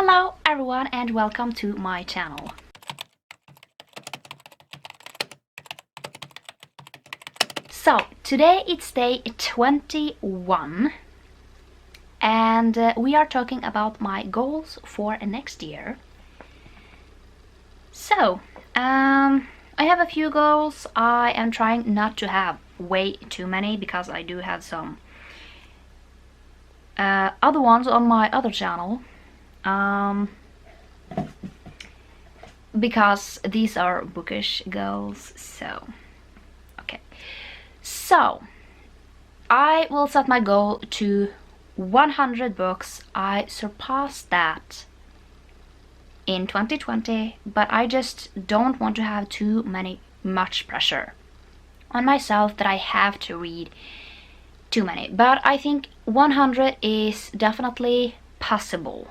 Hello everyone and welcome to my channel. So today it's day 21 and we are talking about my goals for next year. So I have a few goals. I am trying not to have way too many because I do have some other ones on my other channel. Because these are bookish goals, so okay. So I will set my goal to 100 books. I surpassed that in 2020, but I just don't want to have too much pressure on myself that I have to read too many. But I think 100 is definitely possible.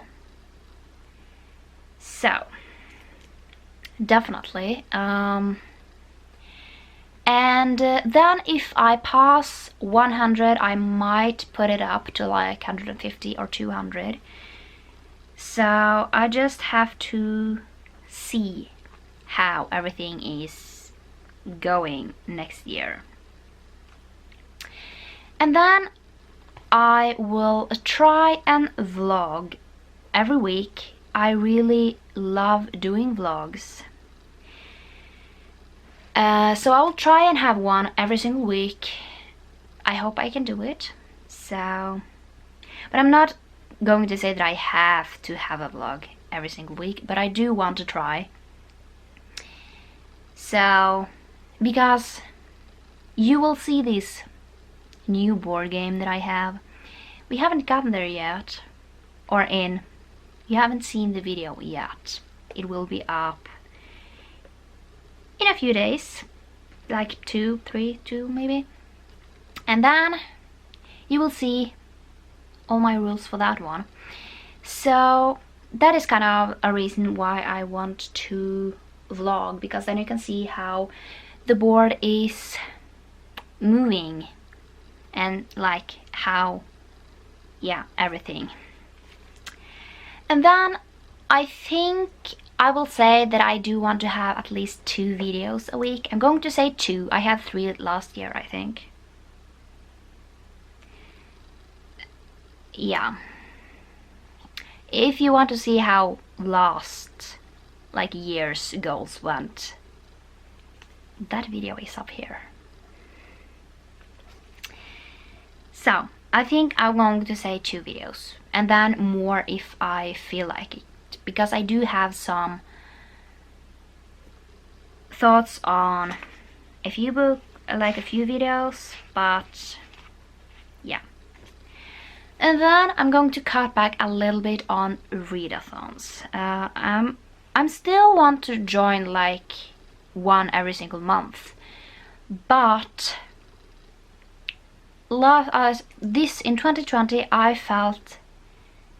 So definitely and then if I pass 100 I might put it up to like 150 or 200. So I just have to see how everything is going next year, and then I will try and vlog every week. I really love doing vlogs. So I'll try and have one every single week. I hope I can do it. So, but I'm not going to say that I have to have a vlog every single week, but I do want to try. So, because you will see this new board game that I have. We haven't gotten there yet, you haven't seen the video yet. It will be up in a few days, like 2 maybe, and then you will see all my rules for that one. So that is kind of a reason why I want to vlog, because then you can see how the board is moving and like how, yeah, everything. And then I think I will say that I do want to have at least 2 videos a week. I'm going to say 2. I had 3 last year, I think. Yeah. If you want to see how last like year's goals went, that video is up here. So I think I'm going to say 2 videos, and then more if I feel like it, because I do have some thoughts on a few videos, but yeah. And then I'm going to cut back a little bit on readathons. I'm still want to join like one every single month, but this in 2020 I felt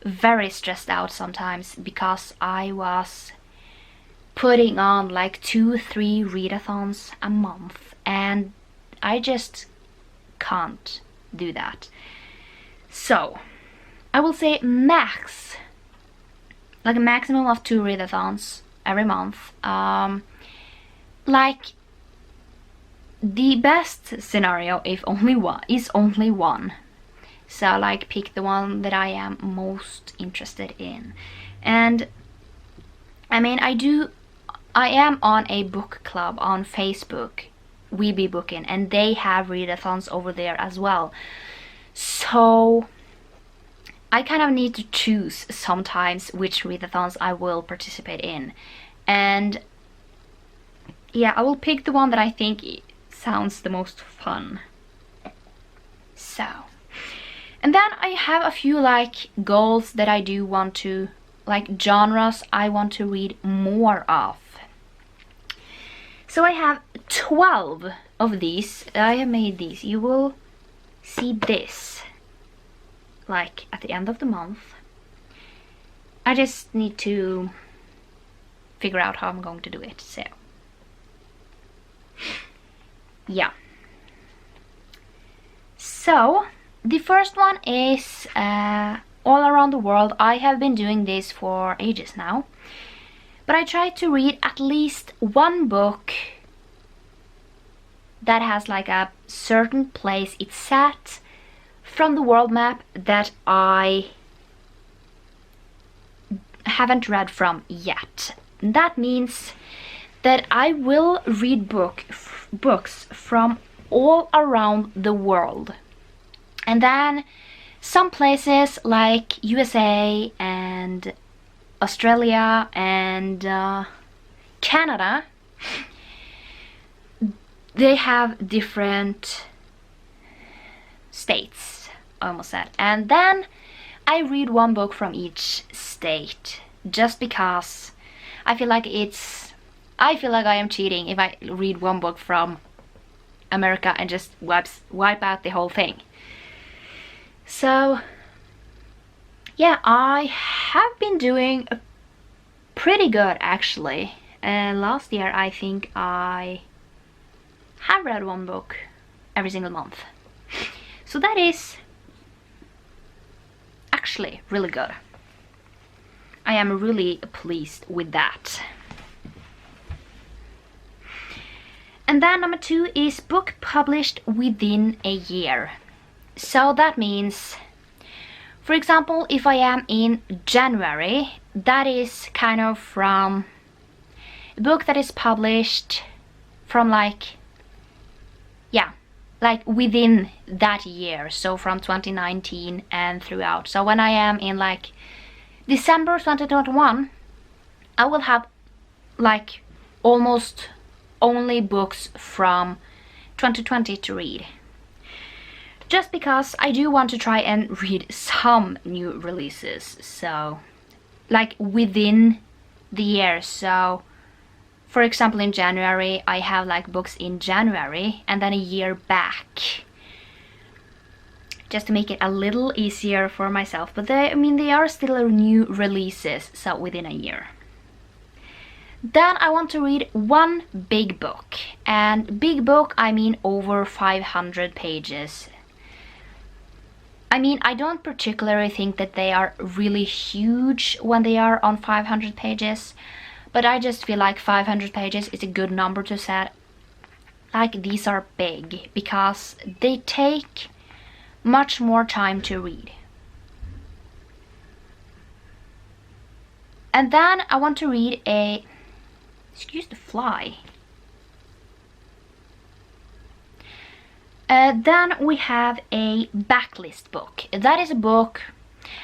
very stressed out sometimes because I was putting on like 2-3 readathons a month, and I just can't do that. So I will say like a maximum of 2 readathons every month. Like the best scenario if only one. So like pick the one that I am most interested in. And I mean I am on a book club on Facebook, We Be Booking, and they have readathons over there as well. So I kind of need to choose sometimes which readathons I will participate in. And yeah, I will pick the one that I think sounds the most fun. So, and then I have a few like goals that I do want to, like genres I want to read more of. So I have 12 of these. I have made these. You will see this like at the end of the month. I just need to figure out how I'm going to do it. So yeah. So the first one is all around the world. I have been doing this for ages now. But I try to read at least one book that has like a certain place it's set from the world map that I haven't read from yet. That means that I will read books from all around the world. And then some places like USA and Australia and Canada, they have different states, I almost said. And then I read one book from each state, just because I feel like I am cheating if I read one book from America and just wipe out the whole thing. So yeah, I have been doing pretty good actually. Last year I think I have read one book every single month. So that is actually really good. I am really pleased with that. And then number 2 is book published within a year. So that means, for example, if I am in January, that is kind of from a book that is published from like within that year, so from 2019 and throughout. So when I am in like December 2021, I will have like almost only books from 2020 to read. Just because I do want to try and read some new releases, so like within the year. So for example, in January I have like books in January and then a year back, just to make it a little easier for myself. But they are still new releases, so within a year. Then I want to read one big book, and big book I mean over 500 pages. I mean, I don't particularly think that they are really huge when they are on 500 pages, but I just feel like 500 pages is a good number to set. Like, these are big because they take much more time to read. And then I want to read a... excuse the fly. Then we have a backlist book. That is a book,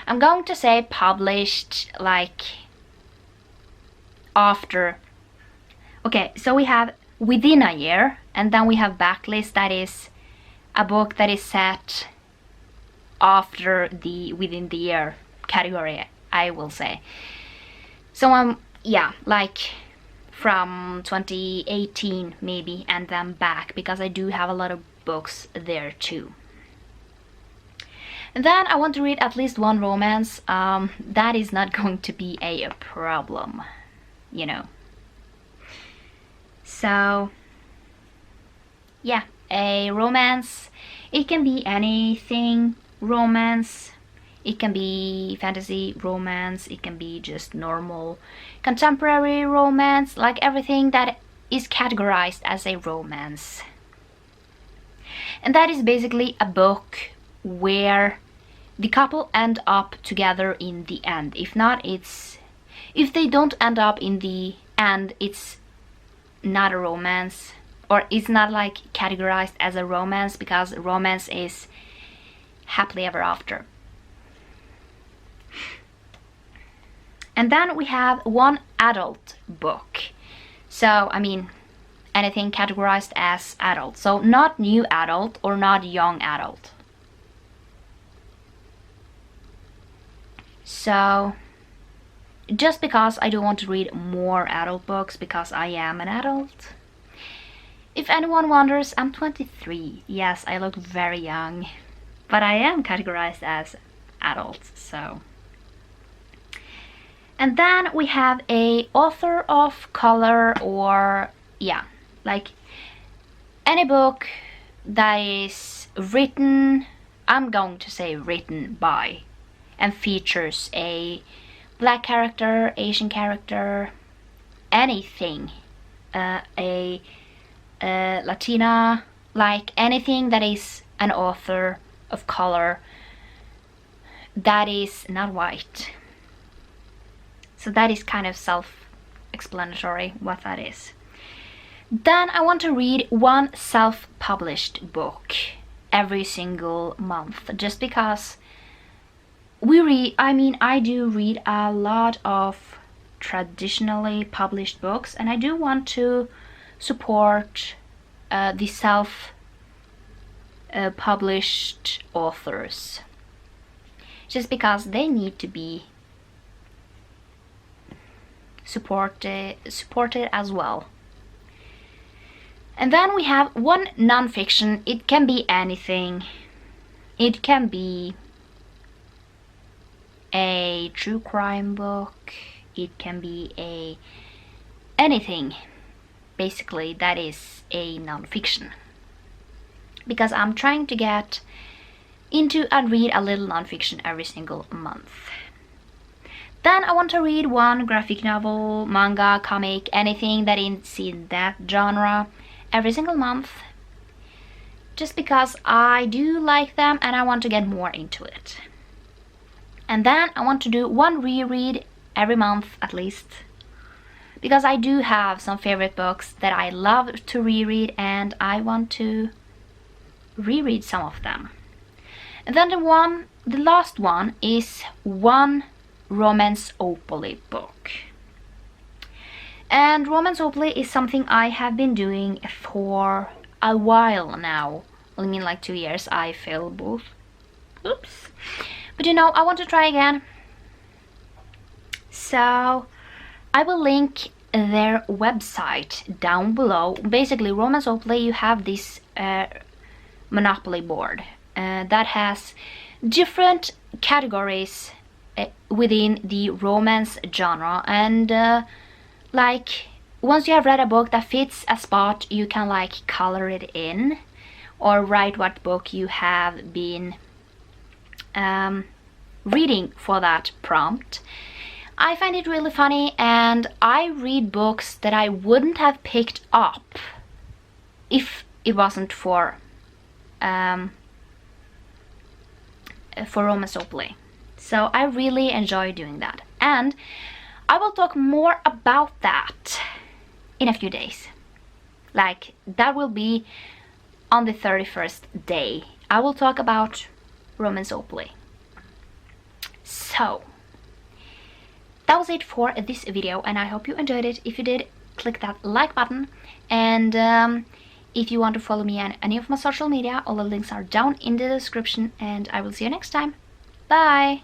I'm going to say, published like after. Okay, so we have within a year, and then we have backlist, that is a book that is set after the within the year category, I will say. So yeah, like from 2018 maybe, and then back, because I do have a lot of books there too. And then I want to read at least one romance. That is not going to be a problem, you know. So yeah, a romance, it can be anything romance. It can be fantasy romance, it can be just normal contemporary romance, like everything that is categorized as a romance. And that is basically a book where the couple end up together in the end. If they don't end up in the end, it's not a romance, or it's not like categorized as a romance, because romance is happily ever after. And then we have one adult book. So, I mean, anything categorized as adult. So not new adult or not young adult. So, just because I don't want to read more adult books, because I am an adult. If anyone wonders, I'm 23. Yes, I look very young. But I am categorized as adult, so... And then we have a author of color, or yeah, like any book that is written, I'm going to say written by and features a black character, Asian character, anything, a Latina, like anything that is an author of color that is not white. So that is kind of self-explanatory what that is. Then I want to read one self-published book every single month, just because I do read a lot of traditionally published books, and I do want to support the self-published authors, just because they need to be supported as well. And then we have one non-fiction. It can be anything. It can be a true crime book. It can be anything, basically, that is a non-fiction. Because I'm trying to get into and read a little non-fiction every single month. Then I want to read one graphic novel, manga, comic, anything that is in that genre every single month, just because I do like them and I want to get more into it. And then I want to do one reread every month at least, because I do have some favorite books that I love to reread and I want to reread some of them. And then the last one is one Romanceopoly book. And Romanceopoly is something I have been doing for a while now. I mean, like 2 years. I failed both. Oops. But I want to try again. So I will link their website down below. Basically, Romanceopoly, you have this Monopoly board that has different categories within the romance genre, and like once you have read a book that fits a spot, you can like color it in or write what book you have been reading for that prompt. I find it really funny, and I read books that I wouldn't have picked up if it wasn't for Romanceopoly. So I really enjoy doing that, and I will talk more about that in a few days. Like, that will be on the 31st day. I will talk about Romanceopoly. So that was it for this video, and I hope you enjoyed it. If you did, click that like button, and if you want to follow me on any of my social media, all the links are down in the description, and I will see you next time. Bye!